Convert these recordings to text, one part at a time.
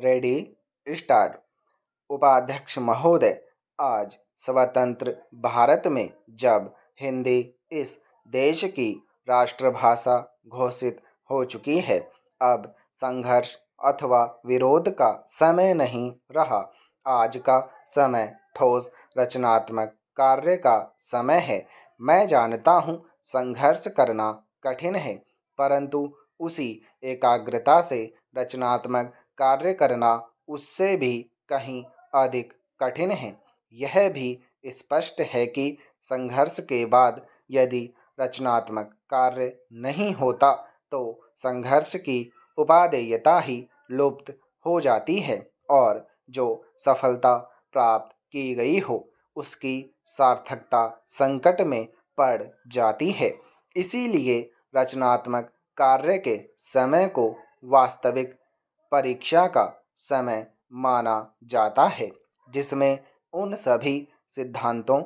Ready start. उपाध्यक्ष महोदय, आज स्वतंत्र भारत में जब हिंदी इस देश की राष्ट्रभाषा घोषित हो चुकी है, अब संघर्ष अथवा विरोध का समय नहीं रहा। आज का समय ठोस रचनात्मक कार्य का समय है। मैं जानता हूँ संघर्ष करना कठिन है, परंतु उसी एकाग्रता से रचनात्मक कार्य करना उससे भी कहीं अधिक कठिन है। यह भी स्पष्ट है कि संघर्ष के बाद यदि रचनात्मक कार्य नहीं होता तो संघर्ष की उपादेयता ही लुप्त हो जाती है और जो सफलता प्राप्त की गई हो उसकी सार्थकता संकट में पड़ जाती है। इसीलिए रचनात्मक कार्य के समय को वास्तविक परीक्षा का समय माना जाता है, जिसमें उन सभी सिद्धांतों,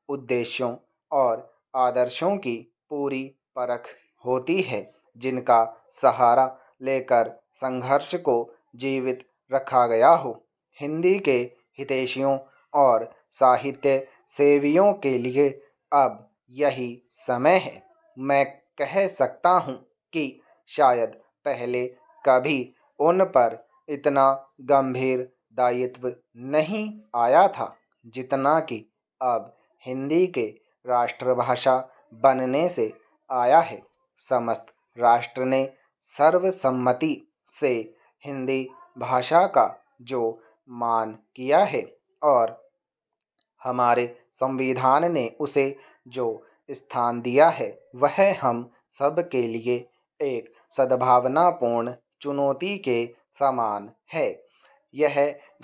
उद्देश्यों और आदर्शों की पूरी परख होती है जिनका सहारा लेकर संघर्ष को जीवित रखा गया हो। हिंदी के हितैषियों और साहित्य सेवियों के लिए अब यही समय है। मैं कह सकता हूँ कि शायद पहले कभी उन पर इतना गंभीर दायित्व नहीं आया था जितना कि अब हिंदी के राष्ट्रभाषा बनने से आया है। समस्त राष्ट्र ने सर्वसम्मति से हिंदी भाषा का जो मान किया है और हमारे संविधान ने उसे जो स्थान दिया है, वह हम सब के लिए एक सद्भावनापूर्ण चुनौती के समान है। यह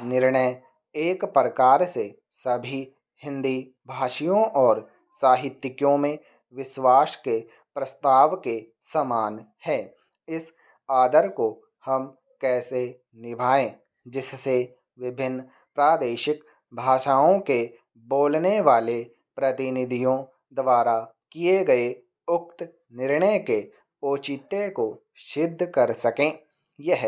निर्णय एक प्रकार से सभी हिंदी भाषियों और साहित्यिकों में विश्वास के प्रस्ताव के समान है। इस आदर को हम कैसे निभाएं, जिससे विभिन्न प्रादेशिक भाषाओं के बोलने वाले प्रतिनिधियों द्वारा किए गए उक्त निर्णय के औचित्य को सिद्ध कर सकें। यह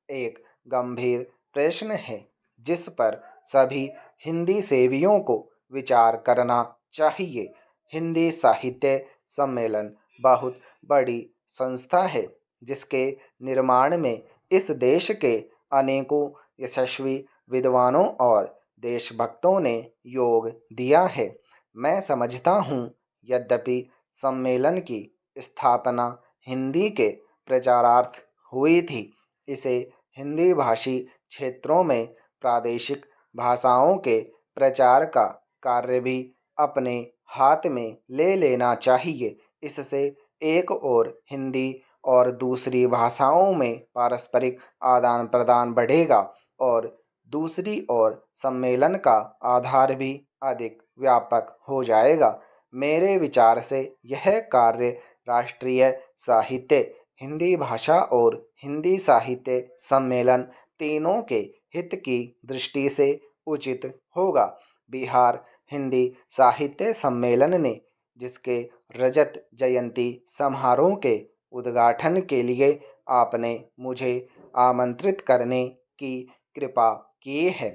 एक गंभीर प्रश्न है जिस पर सभी हिंदी सेवियों को विचार करना चाहिए। हिंदी साहित्य सम्मेलन बहुत बड़ी संस्था है जिसके निर्माण में इस देश के अनेकों यशस्वी विद्वानों और देशभक्तों ने योग दिया है। मैं समझता हूँ यद्यपि सम्मेलन की स्थापना हिंदी के प्रचारार्थ हुई थी, इसे हिंदी भाषी क्षेत्रों में प्रादेशिक भाषाओं के प्रचार का कार्य भी अपने हाथ में ले लेना चाहिए। इससे एक ओर हिंदी और दूसरी भाषाओं में पारस्परिक आदान प्रदान बढ़ेगा और दूसरी ओर सम्मेलन का आधार भी अधिक व्यापक हो जाएगा। मेरे विचार से यह कार्य राष्ट्रीय साहित्य, हिंदी भाषा और हिंदी साहित्य सम्मेलन तीनों के हित की दृष्टि से उचित होगा। बिहार हिंदी साहित्य सम्मेलन ने जिसके रजत जयंती समारोह के उद्घाटन के लिए आपने मुझे आमंत्रित करने की कृपा की है,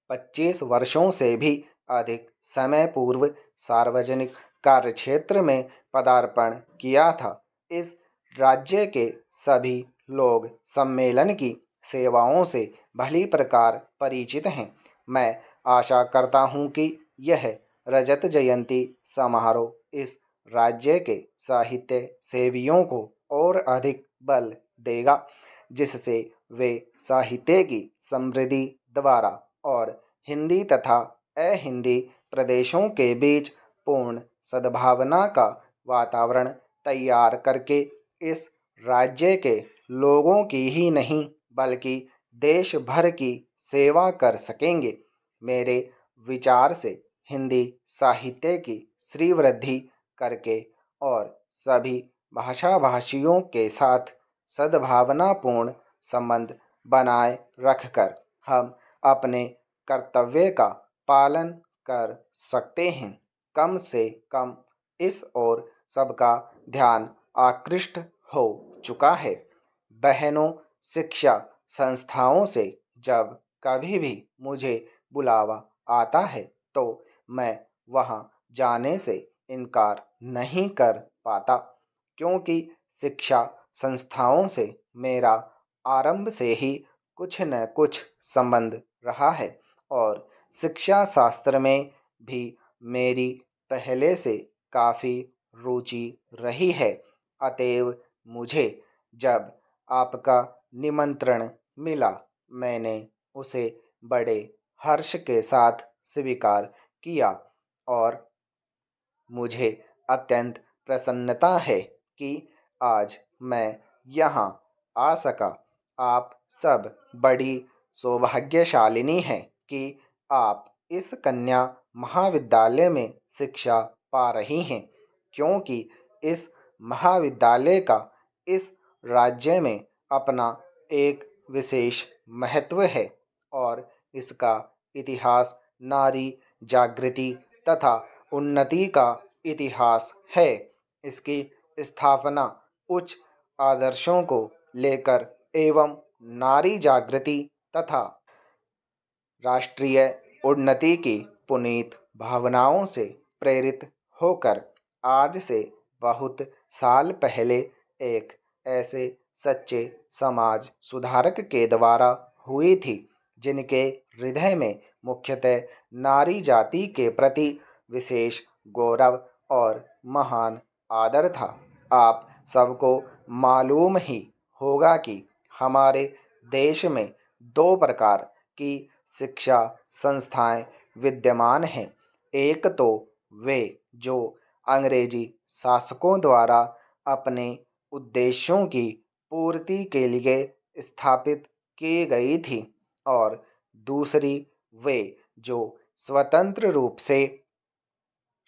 25 वर्षों से भी अधिक समय पूर्व सार्वजनिक कार्यक्षेत्र में पदार्पण किया था। इस राज्य के सभी लोग सम्मेलन की सेवाओं से भली प्रकार परिचित हैं। मैं आशा करता हूँ कि यह रजत जयंती समारोह इस राज्य के साहित्य सेवियों को और अधिक बल देगा, जिससे वे साहित्य की समृद्धि द्वारा और हिंदी तथा अहिंदी प्रदेशों के बीच पूर्ण सद्भावना का वातावरण तैयार करके इस राज्य के लोगों की ही नहीं बल्कि देश भर की सेवा कर सकेंगे। मेरे विचार से हिंदी साहित्य की श्रीवृद्धि करके और सभी भाषा भाषियों के साथ सद्भावनापूर्ण संबंध बनाए रखकर हम अपने कर्तव्य का पालन कर सकते हैं। कम से कम इस ओर सबका ध्यान आकृष्ट हो चुका है। बहनों, शिक्षा संस्थाओं से जब कभी भी मुझे बुलावा आता है तो मैं वहां जाने से इनकार नहीं कर पाता, क्योंकि शिक्षा संस्थाओं से मेरा आरंभ से ही कुछ न कुछ संबंध रहा है और शिक्षा शास्त्र में भी मेरी पहले से काफ़ी रुचि रही है। अतएव मुझे जब आपका निमंत्रण मिला, मैंने उसे बड़े हर्ष के साथ स्वीकार किया और मुझे अत्यंत प्रसन्नता है कि आज मैं यहाँ आ सका। आप सब बड़ी सौभाग्यशालिनी हैं कि आप इस कन्या महाविद्यालय में शिक्षा पा रही हैं, क्योंकि इस महाविद्यालय का इस राज्य में अपना एक विशेष महत्व है और इसका इतिहास नारी जागृति तथा उन्नति का इतिहास है। इसकी स्थापना उच्च आदर्शों को लेकर एवं नारी जागृति तथा राष्ट्रीय उन्नति की पुनीत भावनाओं से प्रेरित होकर आज से बहुत साल पहले एक ऐसे सच्चे समाज सुधारक के द्वारा हुई थी, जिनके हृदय में मुख्यतः नारी जाति के प्रति विशेष गौरव और महान आदर था। आप सबको मालूम ही होगा कि हमारे देश में दो प्रकार की शिक्षा संस्थाएं विद्यमान हैं। एक तो वे जो अंग्रेजी शासकों द्वारा अपने उद्देश्यों की पूर्ति के लिए स्थापित की गई थी और दूसरी वे जो स्वतंत्र रूप से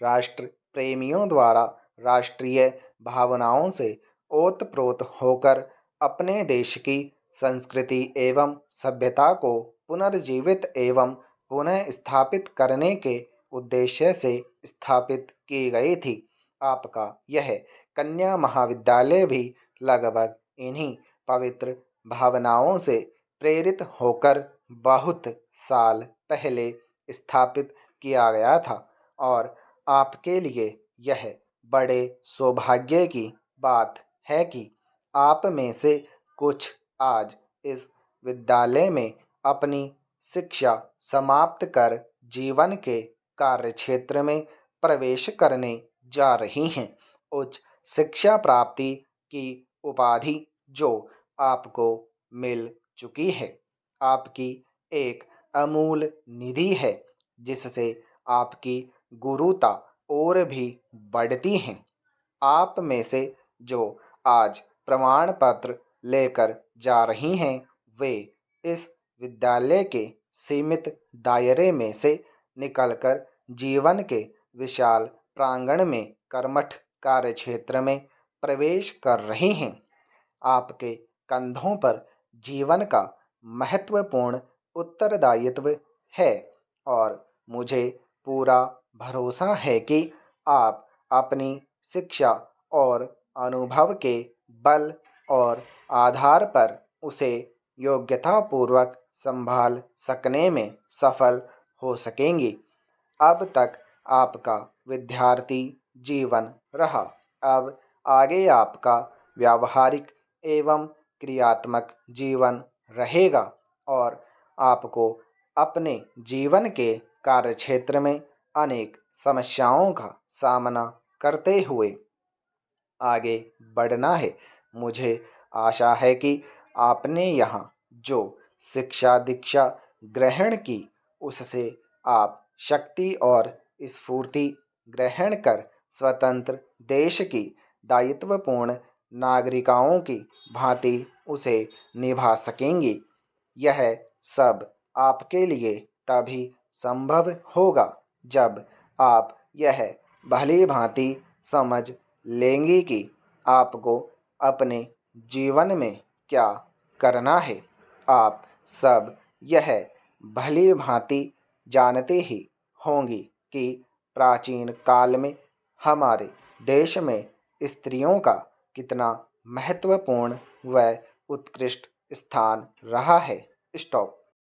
राष्ट्र प्रेमियों द्वारा राष्ट्रीय भावनाओं से ओतप्रोत होकर अपने देश की संस्कृति एवं सभ्यता को पुनर्जीवित एवं पुनः स्थापित करने के उद्देश्य से स्थापित की गई थी। आपका यह कन्या महाविद्यालय भी लगभग इन्हीं पवित्र भावनाओं से प्रेरित होकर बहुत साल पहले स्थापित किया गया था और आपके लिए यह बड़े सौभाग्य की बात है कि आप में से कुछ आज इस विद्यालय में अपनी शिक्षा समाप्त कर जीवन के कार्यक्षेत्र में प्रवेश करने जा रही हैं। उच्च शिक्षा प्राप्ति की उपाधि जो आपको मिल चुकी है, आपकी एक अमूल निधि है, जिससे आपकी गुरुता और भी बढ़ती हैं। आप में से जो आज प्रमाण पत्र लेकर जा रही हैं, वे इस विद्यालय के सीमित दायरे में से निकलकर जीवन के विशाल प्रांगण में कर्मठ कार्यक्षेत्र में प्रवेश कर रही हैं। आपके कंधों पर जीवन का महत्वपूर्ण उत्तरदायित्व है और मुझे पूरा भरोसा है कि आप अपनी शिक्षा और अनुभव के बल और आधार पर उसे योग्यतापूर्वक संभाल सकने में सफल हो सकेंगी। अब तक आपका विद्यार्थी जीवन रहा, अब आगे आपका व्यावहारिक एवं क्रियात्मक जीवन रहेगा और आपको अपने जीवन के कार्यक्षेत्र में अनेक समस्याओं का सामना करते हुए आगे बढ़ना है। मुझे आशा है कि आपने यहाँ जो शिक्षा दीक्षा ग्रहण की, उससे आप शक्ति और स्फूर्ति ग्रहण कर स्वतंत्र देश की दायित्वपूर्ण नागरिकाओं की भांति उसे निभा सकेंगी। यह सब आपके लिए तभी संभव होगा जब आप यह भली भांति समझ लेंगी कि आपको अपने जीवन में क्या करना है। आप सब यह भली भांति जानते ही होंगी कि प्राचीन काल में हमारे देश में स्त्रियों का कितना महत्वपूर्ण व उत्कृष्ट स्थान रहा है। स्टॉप।